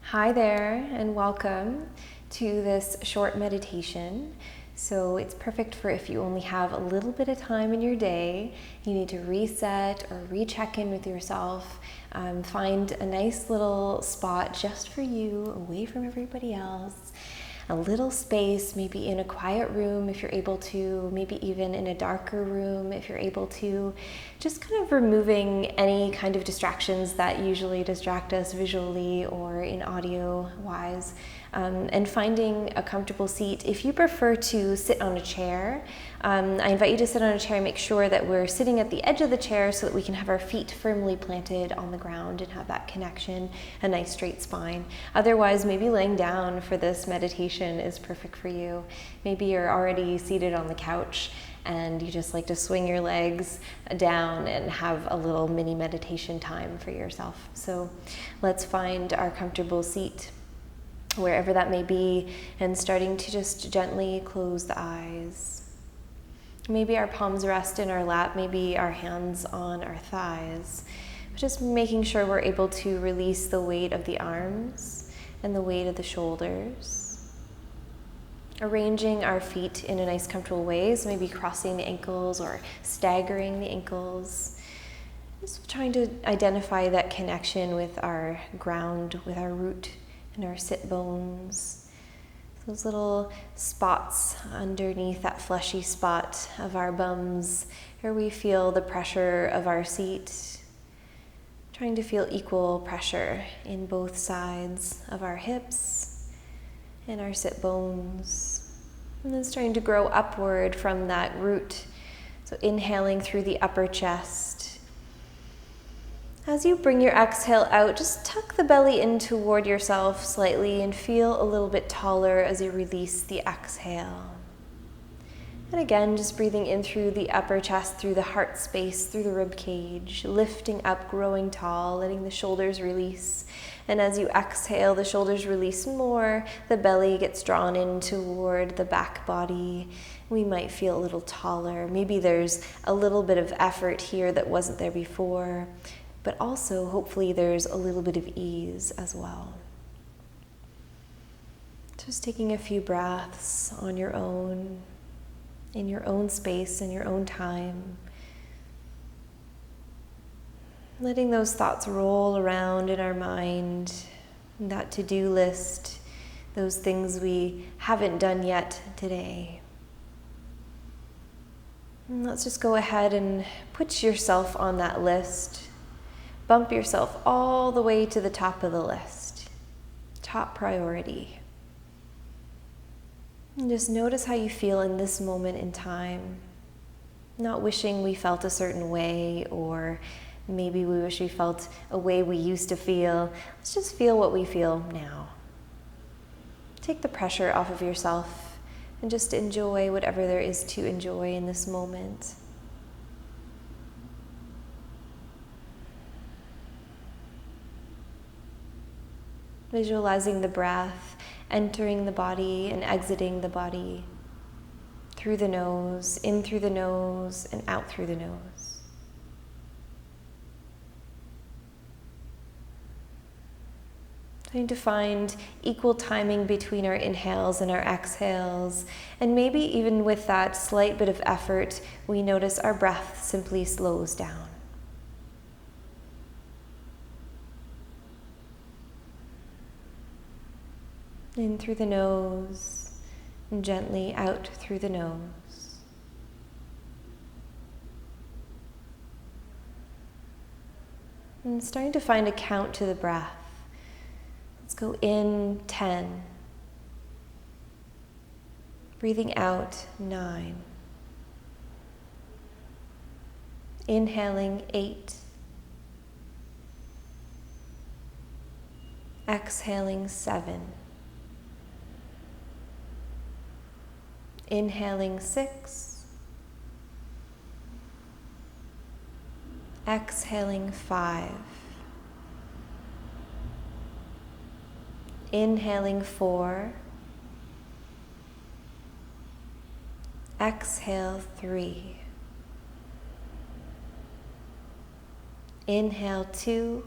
Hi there, and welcome to this short meditation. So it's perfect for if you only have a little bit of time in your day, you need to reset or recheck in with yourself, find a nice little spot just for you, away from everybody else. A little space, maybe in a quiet room if you're able to, maybe even in a darker room if you're able to, just kind of removing any kind of distractions that usually distract us visually or in audio wise, and finding a comfortable seat. If you prefer to sit on a chair, I invite you to sit on a chair and make sure that we're sitting at the edge of the chair so that we can have our feet firmly planted on the ground and have that connection, a nice straight spine. Otherwise, maybe laying down for this meditation is perfect for you. Maybe you're already seated on the couch and you just like to swing your legs down and have a little mini meditation time for yourself. So let's find our comfortable seat, wherever that may be, and starting to just gently close the eyes. Maybe our palms rest in our lap, maybe our hands on our thighs. Just making sure we're able to release the weight of the arms and the weight of the shoulders. Arranging our feet in a nice comfortable way, so maybe crossing the ankles or staggering the ankles. Just trying to identify that connection with our ground, with our root and our sit bones. Those little spots underneath that fleshy spot of our bums, where we feel the pressure of our seat. Trying to feel equal pressure in both sides of our hips and our sit bones. And then starting to grow upward from that root. So inhaling through the upper chest. As you bring your exhale out, just tuck the belly in toward yourself slightly and feel a little bit taller as you release the exhale. And again, just breathing in through the upper chest, through the heart space, through the rib cage, lifting up, growing tall, letting the shoulders release. And as you exhale, the shoulders release more, the belly gets drawn in toward the back body. We might feel a little taller. Maybe there's a little bit of effort here that wasn't there before, but also hopefully there's a little bit of ease as well. Just taking a few breaths on your own, in your own space, in your own time. Letting those thoughts roll around in our mind, that to-do list, those things we haven't done yet today. And let's just go ahead and put yourself on that list. Bump yourself all the way to the top of the list. Top priority. And just notice how you feel in this moment in time. Not wishing we felt a certain way, or maybe we wish we felt a way we used to feel. Let's just feel what we feel now. Take the pressure off of yourself and just enjoy whatever there is to enjoy in this moment. Visualizing the breath entering the body and exiting the body through the nose, in through the nose and out through the nose. Trying to find equal timing between our inhales and our exhales, and maybe even with that slight bit of effort, we notice our breath simply slows down. In through the nose, and gently out through the nose. And starting to find a count to the breath. Let's go in 10. Breathing out 9. Inhaling 8. Exhaling 7. Inhaling 6, exhaling 5, inhaling 4, exhale 3, inhale 2,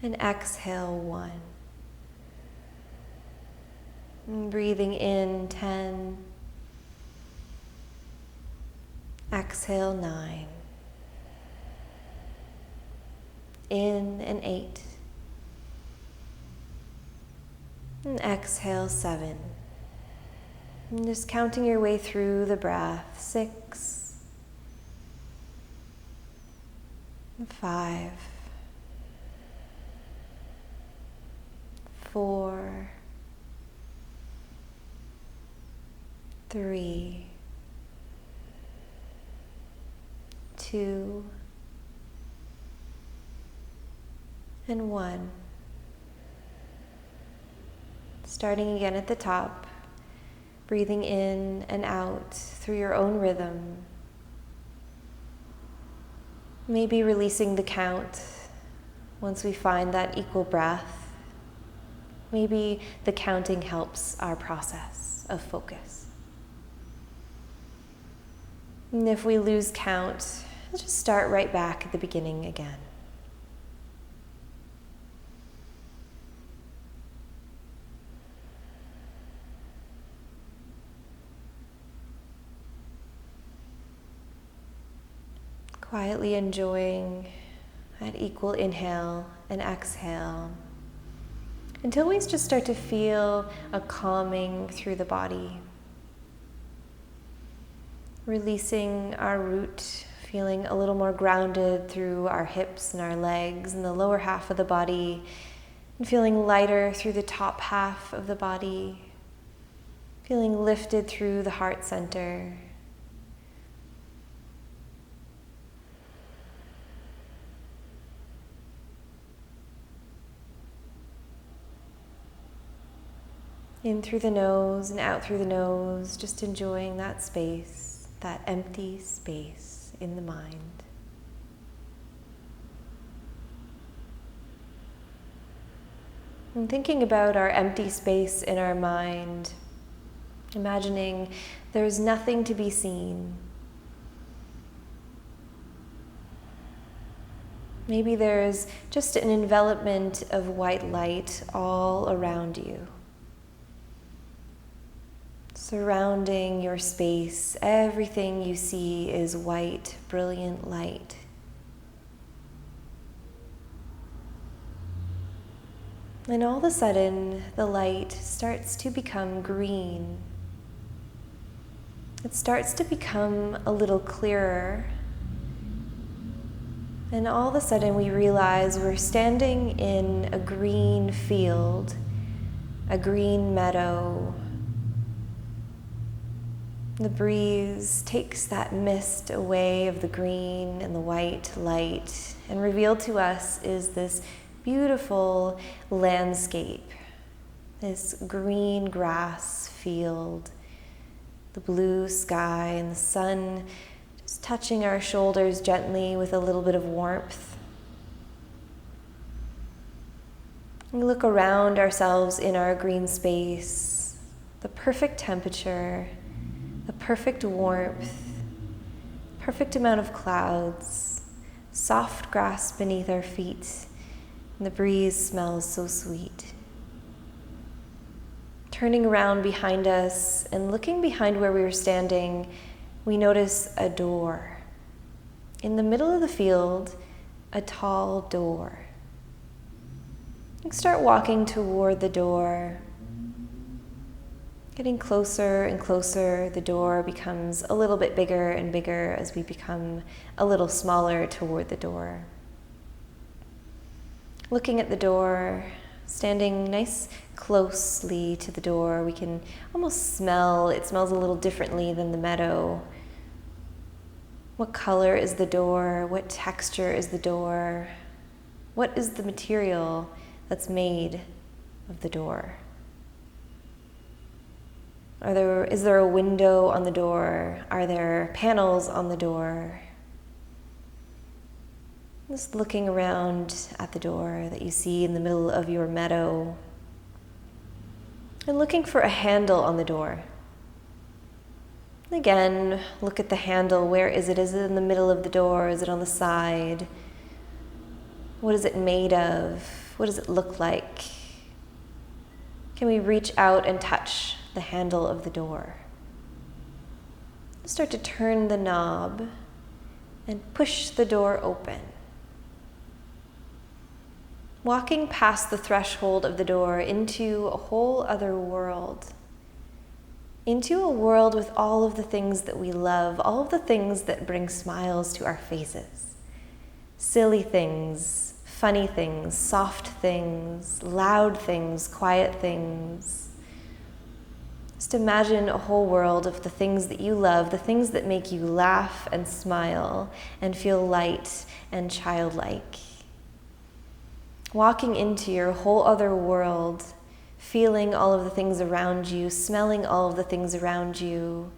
And exhale 1. And breathing in 10. Exhale 9. In and 8. And exhale 7. And just counting your way through the breath. 6. 5. 4. 3. 2. And 1. Starting again at the top, breathing in and out through your own rhythm. Maybe releasing the count once we find that equal breath. Maybe the counting helps our process of focus. And if we lose count, we'll just start right back at the beginning again. Quietly enjoying that equal inhale and exhale until we just start to feel a calming through the body. Releasing our root, feeling a little more grounded through our hips and our legs and the lower half of the body, and feeling lighter through the top half of the body, feeling lifted through the heart center. In through the nose and out through the nose, just enjoying that space, that empty space in the mind. And thinking about our empty space in our mind, imagining there's nothing to be seen. Maybe there's just an envelopment of white light all around you. Surrounding your space, everything you see is white, brilliant light. And all of a sudden, the light starts to become green. It starts to become a little clearer. And all of a sudden, we realize we're standing in a green field, a green meadow. The breeze takes that mist away of the green and the white light, and revealed to us is this beautiful landscape, this green grass field, the blue sky and the sun just touching our shoulders gently with a little bit of warmth. We look around ourselves in our green space, the perfect temperature, the perfect warmth, perfect amount of clouds, soft grass beneath our feet, and the breeze smells so sweet. Turning around behind us and looking behind where we were standing, we notice a door. In the middle of the field, a tall door. You start walking toward the door. Getting closer and closer, the door becomes a little bit bigger and bigger as we become a little smaller toward the door. Looking at the door, standing nice closely to the door, we can almost smell, it smells a little differently than the meadow. What color is the door? What texture is the door? What is the material that's made of the door? Is there a window on the door? Are there panels on the door? Just looking around at the door that you see in the middle of your meadow and looking for a handle on the door. Again, look at the handle. Where is it? Is it in the middle of the door? Is it on the side? What is it made of? What does it look like? Can we reach out and touch the handle of the door? Start to turn the knob and push the door open. Walking past the threshold of the door into a whole other world. Into a world with all of the things that we love, all of the things that bring smiles to our faces. Silly things, funny things, soft things, loud things, quiet things. Just imagine a whole world of the things that you love, the things that make you laugh and smile and feel light and childlike. Walking into your whole other world, feeling all of the things around you, smelling all of the things around you,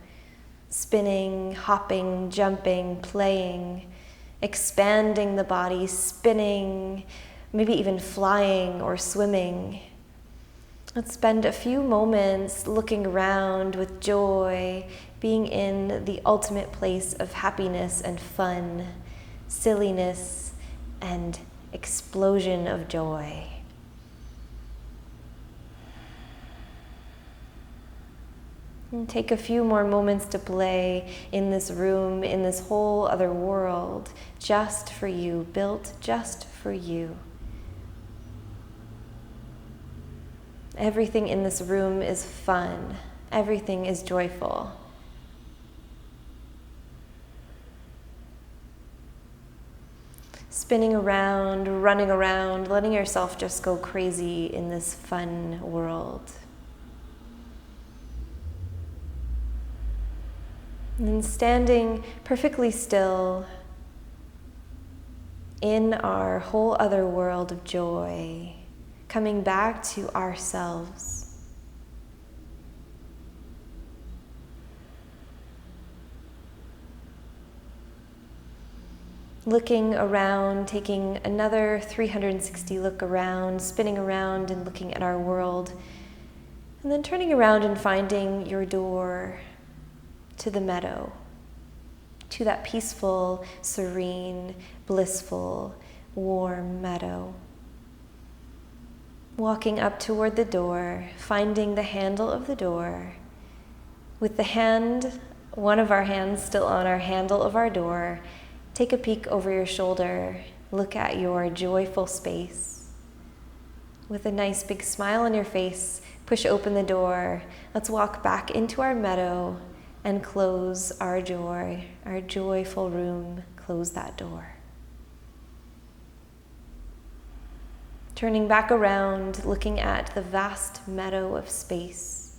spinning, hopping, jumping, playing, expanding the body, spinning, maybe even flying or swimming. Let's spend a few moments looking around with joy, being in the ultimate place of happiness and fun, silliness and explosion of joy. And take a few more moments to play in this room, in this whole other world, just for you, built just for you. Everything in this room is fun. Everything is joyful. Spinning around, running around, letting yourself just go crazy in this fun world. And then standing perfectly still in our whole other world of joy, coming back to ourselves. Looking around, taking another 360 look around, spinning around and looking at our world, and then turning around and finding your door to the meadow, to that peaceful, serene, blissful, warm meadow. Walking up toward the door, finding the handle of the door, with the hand, one of our hands still on our handle of our door, take a peek over your shoulder, look at your joyful space. With a nice big smile on your face, push open the door. Let's walk back into our meadow and close our joy, our joyful room, close that door. Turning back around, looking at the vast meadow of space,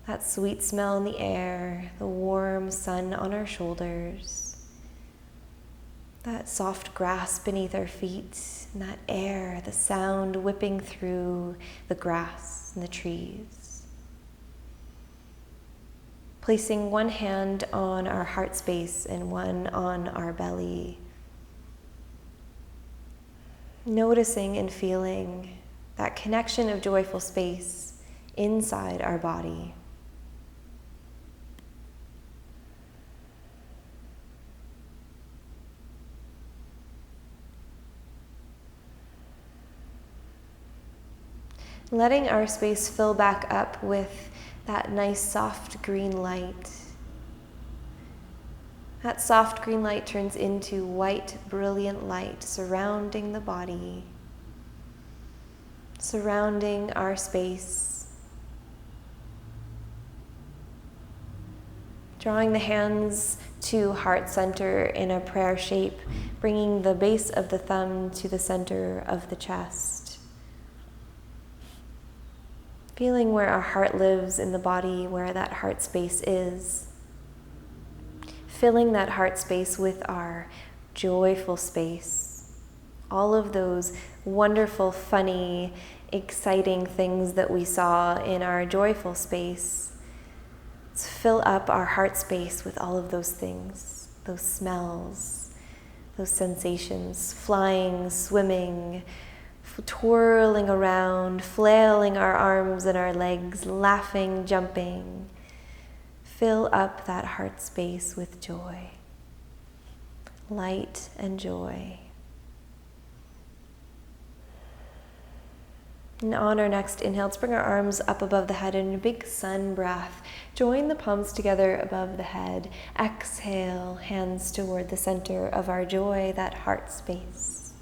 that sweet smell in the air, the warm sun on our shoulders, that soft grass beneath our feet, and that air, the sound whipping through the grass and the trees. Placing one hand on our heart space and one on our belly. Noticing and feeling that connection of joyful space inside our body. Letting our space fill back up with that nice soft green light. That soft green light turns into white, brilliant light surrounding the body, surrounding our space. Drawing the hands to heart center in a prayer shape, bringing the base of the thumb to the center of the chest. Feeling where our heart lives in the body, where that heart space is. Filling that heart space with our joyful space. All of those wonderful, funny, exciting things that we saw in our joyful space. Let's fill up our heart space with all of those things, those smells, those sensations, flying, swimming, twirling around, flailing our arms and our legs, laughing, jumping. Fill up that heart space with joy, light and joy. And on our next inhale, let's bring our arms up above the head in a big sun breath. Join the palms together above the head. Exhale, hands toward the center of our joy, that heart space.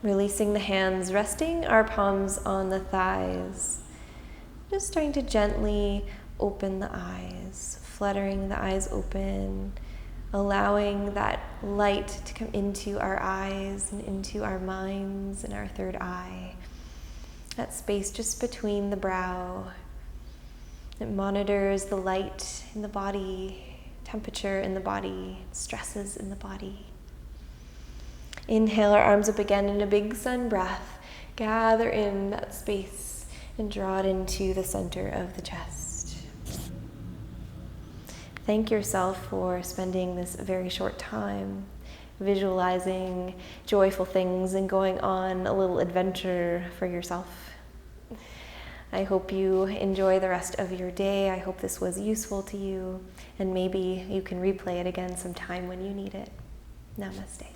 Releasing the hands, resting our palms on the thighs. Just starting to gently open the eyes, fluttering the eyes open, allowing that light to come into our eyes and into our minds and our third eye. That space just between the brow. It monitors the light in the body, temperature in the body, stresses in the body. Inhale our arms up again in a big sun breath. Gather in that space and draw it into the center of the chest. Thank yourself for spending this very short time visualizing joyful things and going on a little adventure for yourself. I hope you enjoy the rest of your day. I hope this was useful to you, and maybe you can replay it again sometime when you need it. Namaste.